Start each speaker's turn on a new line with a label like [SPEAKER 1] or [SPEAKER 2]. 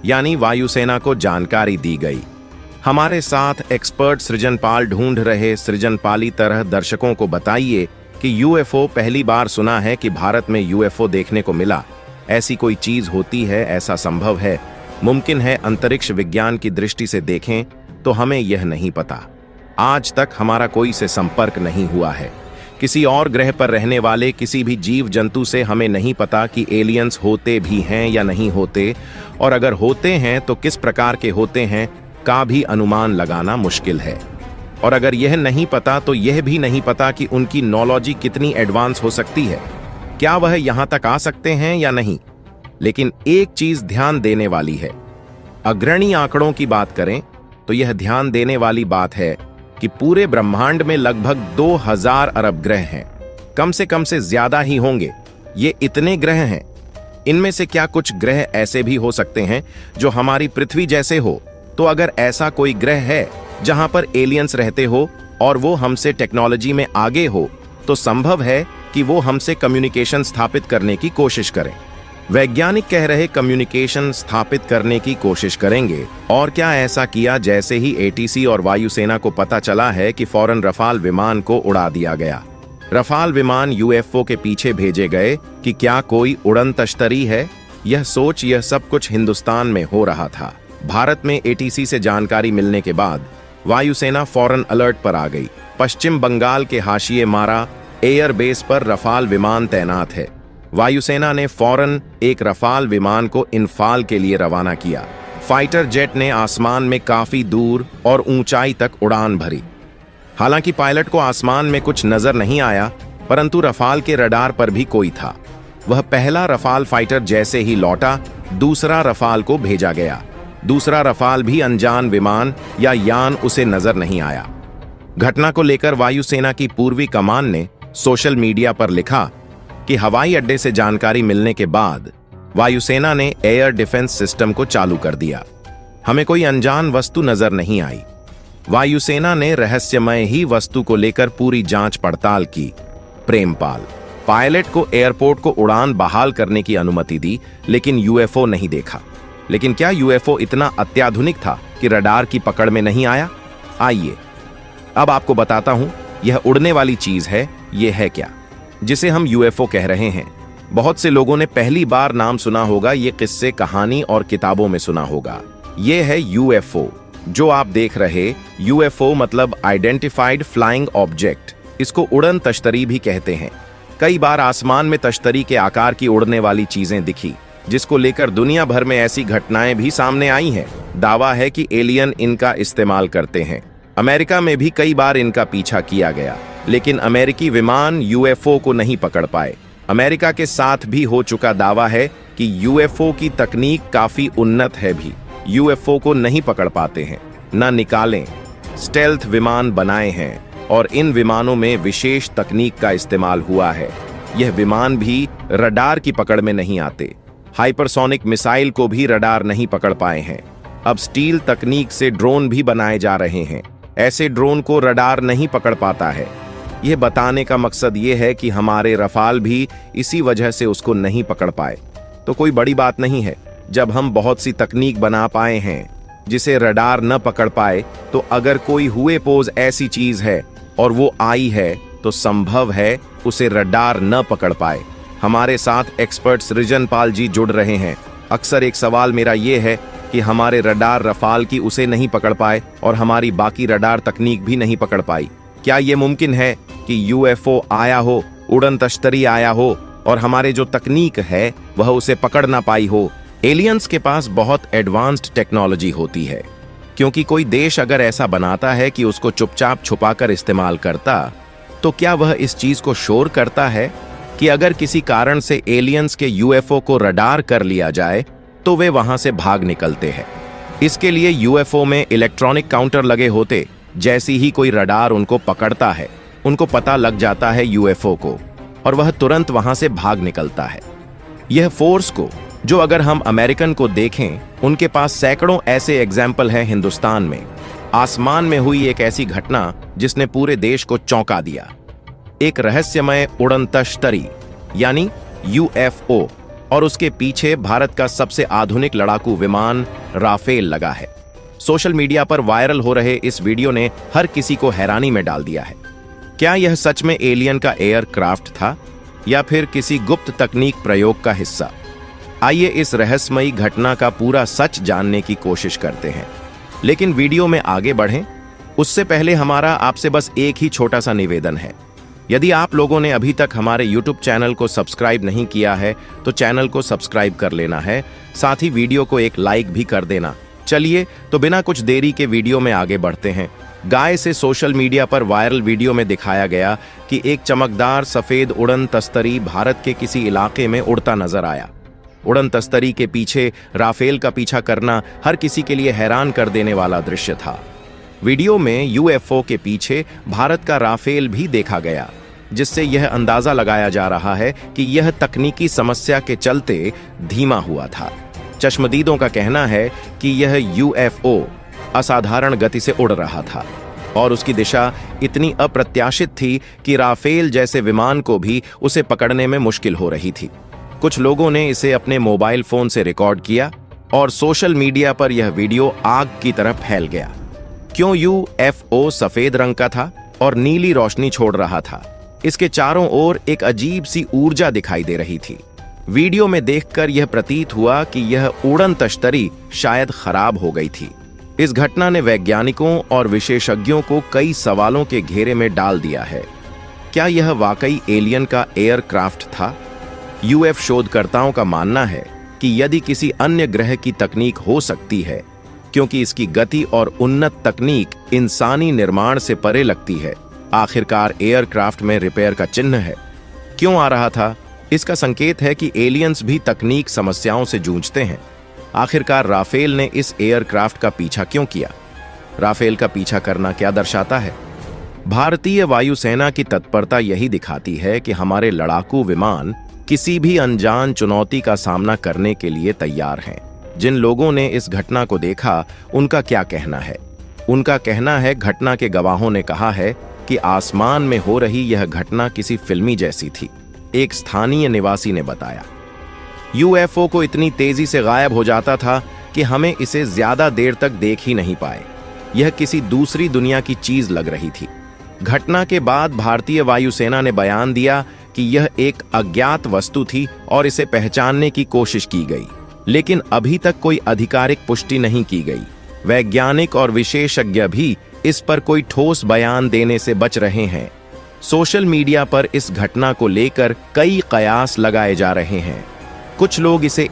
[SPEAKER 1] यानी वायुसेना को जानकारी दी गई। हमारे साथ एक्सपर्ट सृजनपाल ढूंढ रहे सृजनपाली तरह दर्शकों को बताइए कि यूएफओ पहली बार सुना है कि भारत में यूएफओ देखने को मिला। ऐसी कोई चीज होती है, ऐसा संभव है, मुमकिन है? अंतरिक्ष विज्ञान की दृष्टि से देखें तो हमें यह नहीं पता। आज तक हमारा कोई से संपर्क नहीं हुआ है। किसी और ग्रह पर रहने वाले किसी भी जीव जंतु से हमें नहीं पता कि एलियंस होते भी हैं या नहीं होते, और अगर होते हैं तो किस प्रकार के होते हैं का भी अनुमान लगाना मुश्किल है। और अगर यह नहीं पता तो यह भी नहीं पता कि उनकी नॉलेज कितनी एडवांस हो सकती है, क्या वह यहां तक आ सकते हैं या नहीं। लेकिन एक चीज ध्यान देने वाली है, अग्रणी आंकड़ों की बात करें तो यह ध्यान देने वाली बात है कि पूरे ब्रह्मांड में लगभग 2000 अरब ग्रह हैं। कम से ज्यादा ही होंगे। ये इतने ग्रह हैं। इनमें से क्या कुछ ग्रह ऐसे भी हो सकते हैं जो हमारी पृथ्वी जैसे हो? तो अगर ऐसा कोई ग्रह है जहां पर एलियंस रहते हो और वो हमसे टेक्नोलॉजी में आगे हो, तो संभव है कि वो हमसे कम्युनिकेशन स्थापित करने की कोशिश करें। वैज्ञानिक कह रहे कम्युनिकेशन स्थापित करने की कोशिश करेंगे। और क्या ऐसा किया जैसे ही एटीसी और वायुसेना को पता चला है कि फौरन रफाल विमान को उड़ा दिया गया। रफाल विमान यूएफओ के पीछे भेजे गए कि क्या कोई उड़न तश्तरी है? यह सोच यह सब कुछ हिंदुस्तान में हो रहा था। भारत में एटीसी से जानकारी मिलने के बाद वायुसेना फौरन अलर्ट पर आ गई। पश्चिम बंगाल के हाशिए मारा एयरबेस पर रफाल विमान तैनात है। वायुसेना ने फौरन एक रफाल विमान को इंफाल के लिए रवाना किया। फाइटर जेट ने आसमान में काफी दूर और ऊंचाई तक उड़ान भरी। हालांकि पायलट को आसमान में कुछ नजर नहीं आया, परंतु रफाल के रडार पर भी कोई था। वह पहला रफाल फाइटर जैसे ही लौटा, दूसरा रफाल को भेजा गया। दूसरा रफाल भी अनजान विमान या यान उसे नजर नहीं आया। घटना को लेकर वायुसेना की पूर्वी कमान ने सोशल मीडिया पर लिखा कि हवाई अड्डे से जानकारी मिलने के बाद वायुसेना ने एयर डिफेंस सिस्टम को चालू कर दिया। हमें कोई अनजान वस्तु नजर नहीं आई। वायुसेना ने रहस्यमय ही वस्तु को लेकर पूरी जांच पड़ताल की। प्रेमपाल पायलट को एयरपोर्ट को उड़ान बहाल करने की अनुमति दी, लेकिन यूएफओ नहीं देखा। लेकिन क्या यूएफओ इतना अत्याधुनिक था कि रडार की पकड़ में नहीं आया? आइए अब आपको बताता हूं यह उड़ने वाली चीज है। यह है क्या जिसे हम यूएफओ कह रहे हैं? बहुत से लोगों ने पहली बार नाम सुना होगा, ये किस्से कहानी और किताबों में सुना होगा। यह है यूएफओ जो आप देख रहे। यूएफओ मतलब आइडेंटिफाइड फ्लाइंग ऑब्जेक्ट। इसको उड़न तश्तरी भी कहते हैं। कई बार आसमान में तश्तरी के आकार की उड़ने वाली चीजें दिखी, जिसको लेकर दुनिया भर में ऐसी घटनाएं भी सामने आई हैं। दावा है कि एलियन इनका इस्तेमाल करते हैं। अमेरिका में भी कई बार इनका पीछा किया गया, लेकिन अमेरिकी विमान यूएफओ को नहीं पकड़ पाए। अमेरिका के साथ भी हो चुका दावा है कि यूएफओ की तकनीक काफी उन्नत है, भी यूएफओ को नहीं पकड़ पाते हैं, न निकालें। स्टेल्थ विमान बनाए हैं और इन विमानों में विशेष तकनीक का इस्तेमाल हुआ है। यह विमान भी रडार की पकड़ में नहीं आते। हाइपरसोनिक मिसाइल को भी रडार नहीं पकड़ पाए हैं। अब स्टील तकनीक से ड्रोन भी बनाए जा रहे हैं। ऐसे ड्रोन को रडार नहीं पकड़ पाता है। यह बताने का मकसद यह है कि हमारे रफाल भी इसी वजह से उसको नहीं पकड़ पाए। तो कोई बड़ी बात नहीं है। जब हम बहुत सी तकनीक बना पाए हैं जिसे रडार न पकड़ पाए, तो अगर कोई हुए पोज ऐसी चीज है और वो आई है, तो संभव है उसे रडार न पकड़ पाए। हमारे साथ एक्सपर्ट सृजनपाल जी जुड़ रहे हैं। अक्सर एक सवाल मेरा ये है कि हमारे रडार रफाल की उसे नहीं पकड़ पाए और हमारी बाकी रडार तकनीक भी नहीं पकड़ पाई। क्या ये मुमकिन है कि यूएफओ आया हो, उड़न तश्तरी आया हो और हमारे जो तकनीक है वह उसे पकड़ ना पाई हो? एलियंस के पास बहुत एडवांस्ड टेक्नोलॉजी होती है, क्योंकि कोई देश अगर ऐसा बनाता है कि उसको चुपचाप छुपाकर इस्तेमाल करता, तो क्या वह इस चीज को शोर करता है कि अगर किसी कारण से एलियंस के यूएफओ को रडार कर लिया जाए तो वे वहां से भाग निकलते हैं। इसके लिए यूएफओ में इलेक्ट्रॉनिक काउंटर लगे होते। जैसी ही कोई रडार उनको पकड़ता है, उनको पता लग जाता है यूएफओ को, और वह तुरंत वहां से भाग निकलता है। यह फोर्स को, जो अगर हम अमेरिकन को देखें, उनके पास सैकड़ों ऐसे एग्जाम्पल हैं हिंदुस्तान में। आसमान में हुई एक ऐसी घटना जिसने पूरे देश को चौंका दिया। एक रहस्यमय उड़न तश्तरी यानी यूएफओ और उसके पीछे भारत का सबसे आधुनिक लड़ाकू विमान राफेल लगा है। सोशल मीडिया पर वायरल हो रहे इस वीडियो ने हर किसी को हैरानी में डाल दिया है। क्या यह सच में एलियन का एयरक्राफ्ट था या फिर किसी गुप्त तकनीक प्रयोग का हिस्सा? आइए इस रहस्यमयी घटना का पूरा सच जानने की कोशिश करते हैं। लेकिन वीडियो में आगे बढ़ें उससे पहले हमारा आपसे बस एक ही छोटा सा निवेदन है। यदि आप लोगों ने अभी तक हमारे YouTube चैनल को सब्सक्राइब नहीं किया है तो चैनल को सब्सक्राइब कर लेना है, साथ ही वीडियो को एक लाइक भी कर देना। चलिए तो बिना कुछ देरी के वीडियो में आगे बढ़ते हैं। गाय से सोशल मीडिया पर वायरल वीडियो में दिखाया गया कि एक चमकदार सफेद उड़न तस्तरी भारत के किसी इलाके में उड़ता नजर आया। उड़न तस्तरी के पीछे राफेल का पीछा करना हर किसी के लिए हैरान कर देने वाला दृश्य था। वीडियो में यूएफओ के पीछे भारत का राफेल भी देखा गया, जिससे यह अंदाजा लगाया जा रहा है कि यह तकनीकी समस्या के चलते धीमा हुआ था। चश्मदीदों का कहना है कि यह यूएफओ असाधारण गति से उड़ रहा था और उसकी दिशा इतनी अप्रत्याशित थी कि राफेल जैसे विमान को भी उसे पकड़ने में मुश्किल हो रही थी। कुछ लोगों ने इसे अपने मोबाइल फोन से रिकॉर्ड किया और सोशल मीडिया पर यह वीडियो आग की तरह फैल गया। क्यों यूएफओ सफेद रंग का था और नीली रोशनी छोड़ रहा था? इसके चारों ओर एक अजीब सी ऊर्जा दिखाई दे रही थी। वीडियो में देखकर यह प्रतीत हुआ कि यह उड़न तश्तरी शायद खराब हो गई थी। इस घटना ने वैज्ञानिकों और विशेषज्ञों को कई सवालों के घेरे में डाल दिया है। क्या यह वाकई एलियन का एयरक्राफ्ट था? यूएफ शोधकर्ताओं का मानना है कि यदि किसी अन्य ग्रह की तकनीक हो सकती है, क्योंकि इसकी गति और उन्नत तकनीक इंसानी निर्माण से परे लगती है। आखिरकार एयरक्राफ्ट में रिपेयर का चिन्ह है। क्यों आ रहा था? इसका संकेत है कि एलियंस भी तकनीक समस्याओं से जूझते हैं। आखिरकार राफेल ने इस एयरक्राफ्ट का पीछा क्यों किया? राफेल का पीछा करना क्या दर्शाता है? भारतीय वायुसेना की तत्परता यही दिखाती है कि हमारे लड़ाकू विमान किसी भी अनजान चुनौती का सामना करने के लिए तैयार हैं। जिन लोगों ने इस घटना को देखा उनका क्या कहना है? उनका कहना है, घटना के गवाहों ने कहा है कि आसमान में हो रही यह घटना किसी फिल्मी जैसी थी। एक स्थानीय निवासी ने बताया, यूएफओ को इतनी तेजी से गायब हो जाता था कि हमें इसे ज्यादा देर तक देख ही नहीं पाए। यह किसी दूसरी दुनिया की चीज लग रही थी। घटना के बाद भारतीय वायुसेना ने बयान दिया कि यह एक अज्ञात वस्तु थी और इसे पहचानने की कोशिश की गई, लेकिन अभी तक कोई आधिकारिक पुष्टि नहीं की गई। वैज्ञानिक और विशेषज्ञ भी इस पर कोई ठोस बयान देने से बच रहे हैं। सोशल मीडिया पर इस घटना को लेकर कई कयास लगाए जा रहे हैं। कुछ लोग इसे